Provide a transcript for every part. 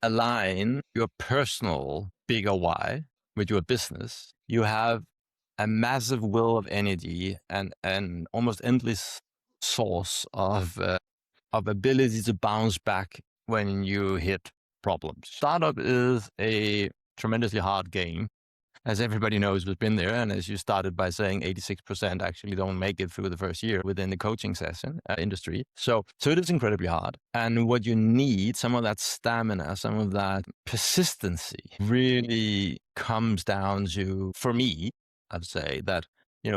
align your personal bigger why with your business, you have a massive will of energy and an almost endless source of ability to bounce back when you hit problems. Startup is a tremendously hard game, as everybody knows who's been there. And as you started by saying, 86% actually don't make it through the first year within the coaching session industry. So it is incredibly hard. And what you need, some of that stamina, some of that persistency really comes down to, for me, I'd say that,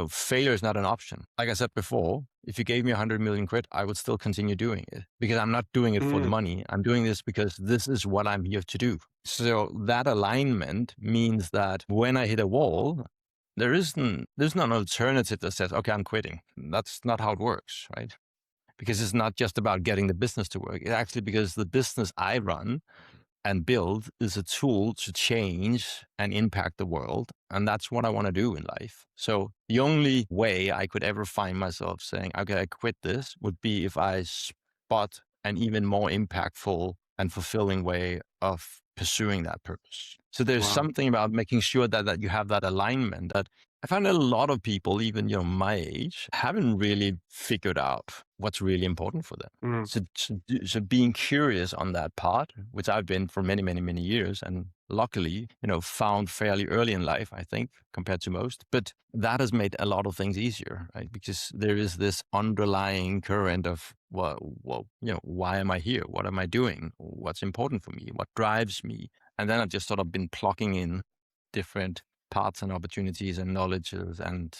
failure is not an option. Like I said before, if you gave me 100 million quid, I would still continue doing it because I'm not doing it for the Mm, money. I'm doing this because this is what I'm here to do. So that alignment means that when I hit a wall, there's no alternative that says, okay, I'm quitting. That's not how it works, right? Because it's not just about getting the business to work. It's actually because the business I run and build is a tool to change and impact the world. And that's what I want to do in life. So the only way I could ever find myself saying, okay, I quit this would be if I spot an even more impactful and fulfilling way of pursuing that purpose. So there's wow. something about making sure that you have that alignment that I find a lot of people, even, my age, haven't really figured out what's really important for them. Mm, So being curious on that part, which I've been for many, many, many years, and luckily, found fairly early in life, I think, compared to most. But that has made a lot of things easier, right? Because there is this underlying current of, well, why am I here? What am I doing? What's important for me? What drives me? And then I've just sort of been plugging in different parts and opportunities and knowledges and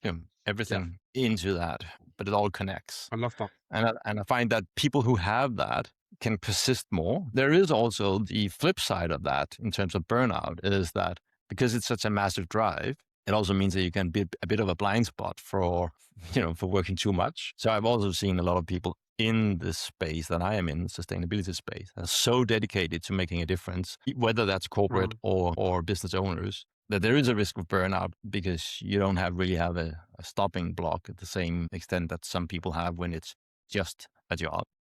yeah, everything into that, but it all connects. I love that. And I find that people who have that can persist more. There is also the flip side of that in terms of burnout is that because it's such a massive drive, it also means that you can be a bit of a blind spot for, for working too much. So I've also seen a lot of people in this space that I am in, sustainability space, are so dedicated to making a difference, whether that's corporate Mm, or business owners, that there is a risk of burnout because you don't really have a stopping block at the same extent that some people have when it's just a job.